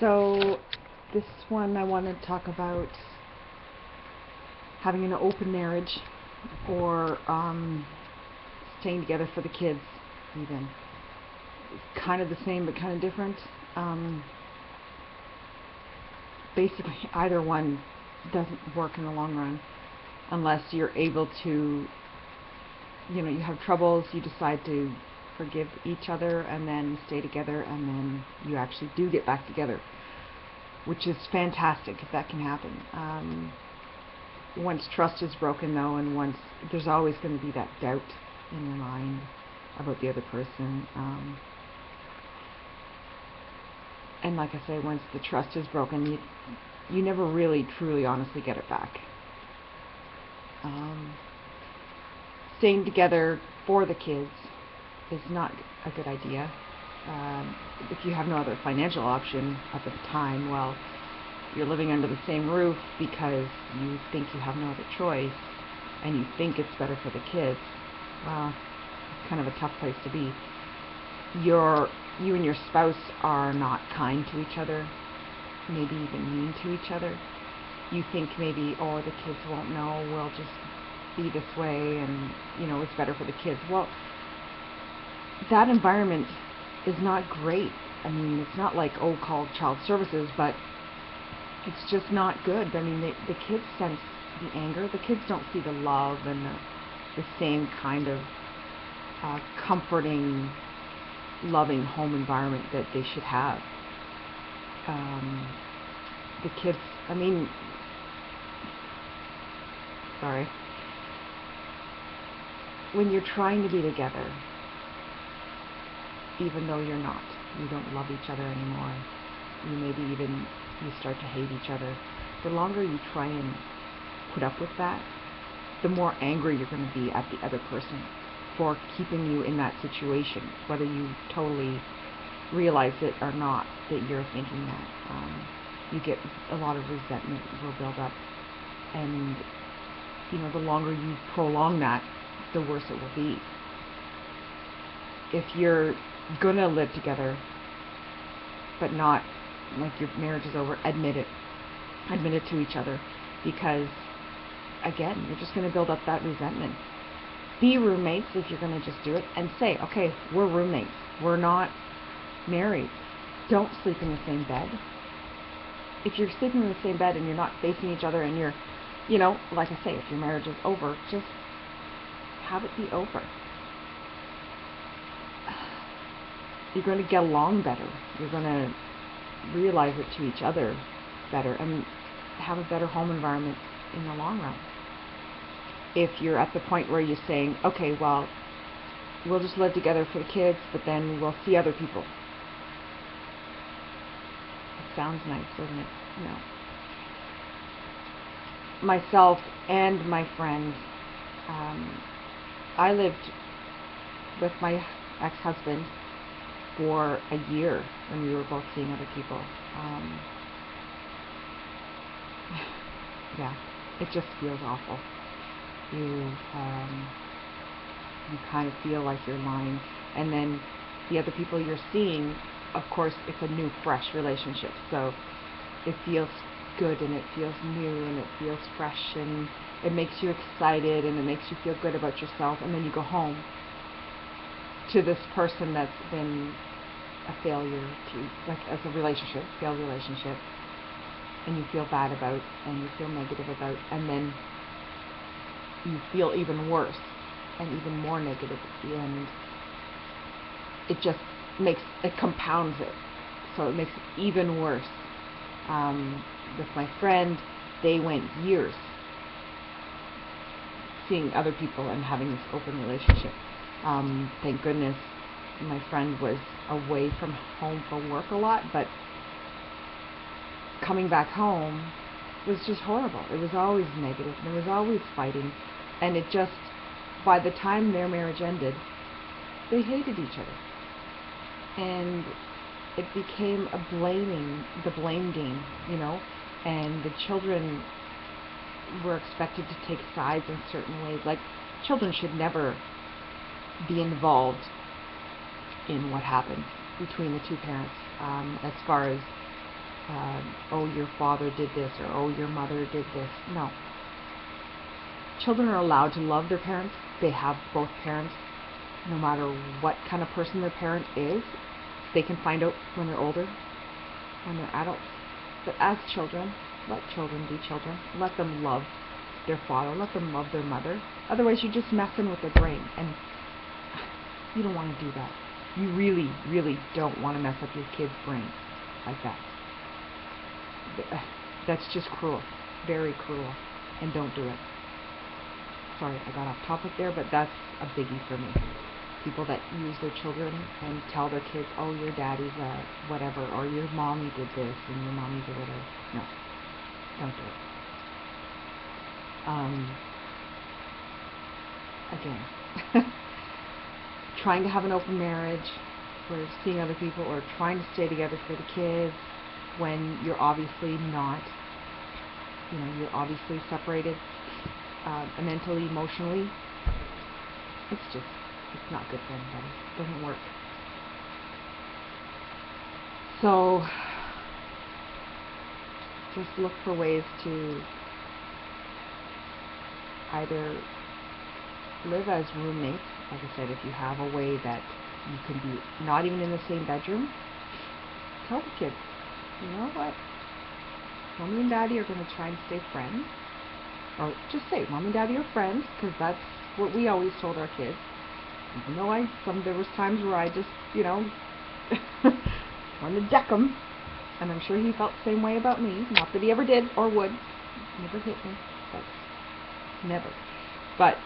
So this one I want to talk about having an open marriage or staying together for the kids even. It's kind of the same but kind of different. Basically either one doesn't work in the long run unless you're able to, you have troubles, you decide to forgive each other and then stay together, and then you actually do get back together, which is fantastic if that can happen. Once trust is broken though, and once there's always going to be that doubt in your mind about the other person, and like I say, once the trust is broken, you never really truly honestly get it back. Staying together for the kids is not a good idea. If you have no other financial option at the time, well, you're living under the same roof because you think you have no other choice and you think it's better for the kids. Well, it's kind of a tough place to be. You and your spouse are not kind to each other, maybe even mean to each other. You think maybe, oh, the kids won't know, we'll just be this way, and it's better for the kids. Well, that environment is not great. I mean, it's not like, call child services, but it's just not good. I mean, the kids sense the anger. The kids don't see the love and the same kind of comforting, loving home environment that they should have. The kids, when you're trying to be together, even though you're not, you don't love each other anymore, you start to hate each other, the longer you try and put up with that, the more angry you're going to be at the other person for keeping you in that situation, whether you totally realize it or not, that you're thinking that. You get a lot of resentment will build up, and the longer you prolong that, the worse it will be. If you're gonna live together but not like your marriage is over, admit it to each other, because again, you're just going to build up that resentment. Be roommates if you're going to just do it, and say, okay, we're roommates, we're not married, don't sleep in the same bed. If you're sleeping in the same bed and you're not facing each other, and you're, like I say, if your marriage is over, just have it be over. You're going to get along better. You're going to realize it to each other better and have a better home environment in the long run. If you're at the point where you're saying, okay, well, we'll just live together for the kids, but then we'll see other people. It sounds nice, doesn't it? No. Myself and my friend, I lived with my ex-husband for a year when we were both seeing other people. Yeah, it just feels awful. You kind of feel like you're lying, and then the other people you're seeing, of course, it's a new, fresh relationship, so it feels good and it feels new and it feels fresh and it makes you excited and it makes you feel good about yourself, and then you go home to this person that's been a failure to, like, as a relationship, failed relationship, and you feel bad about, and you feel negative about, and then you feel even worse and even more negative, and it compounds it, so it makes it even worse. With my friend, they went years seeing other people and having this open relationship. Thank goodness my friend was away from home for work a lot, but coming back home was just horrible. It was always negative, and there was always fighting, and it just, by the time their marriage ended, they hated each other, and it became the blame game, and the children were expected to take sides in certain ways. Like, children should never be involved in what happened between the two parents, as far as oh, your father did this, or oh, your mother did this. No. Children are allowed to love their parents. They have both parents. No matter what kind of person their parent is, they can find out when they're older, when they're adults. But as children, let children be children. Let them love their father. Let them love their mother. Otherwise, you're just messing with their brain. And you don't want to do that. You really, really don't want to mess up your kid's brain like that. That's just cruel. Very cruel. And don't do it. Sorry, I got off topic there, but that's a biggie for me. People that use their children and tell their kids, oh, your daddy's a whatever, or your mommy did this, and your mommy's a whatever. No, don't do it. Again, trying to have an open marriage, or seeing other people, or trying to stay together for the kids when you're obviously not, you're obviously separated mentally, emotionally. It's not good for anybody. It doesn't work. So just look for ways to either live as roommates. Like I said, if you have a way that you can be not even in the same bedroom, tell the kids, you know what? Mommy and Daddy are going to try and stay friends. Or just say, Mom and Daddy are friends, because that's what we always told our kids. Even though there was times where I just, wanted to deck him, and I'm sure he felt the same way about me. Not that he ever did or would. Never hit me, but never. But,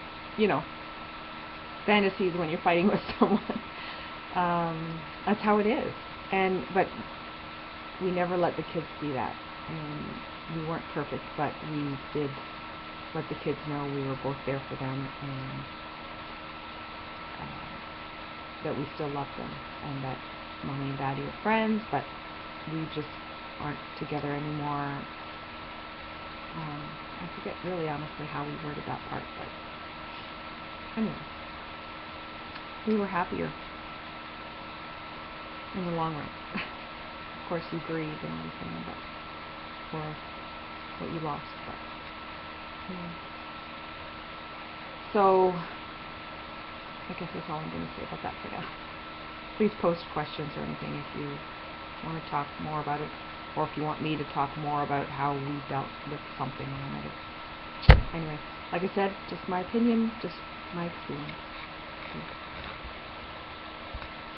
fantasies when you're fighting with someone. That's how it is. But we never let the kids see that. And we weren't perfect, but we did let the kids know we were both there for them, and that we still love them, and that Mommy and Daddy are friends, but we just aren't together anymore. I forget really honestly how we worded that part, but anyway, we were happier in the long run. Of course, you grieve and everything, but for what you lost, but so I guess that's all I'm going to say about that for now. Please post questions or anything if you want to talk more about it, or if you want me to talk more about how we dealt with something or another. Anyway, like I said, just my opinion, just my experience. Okay.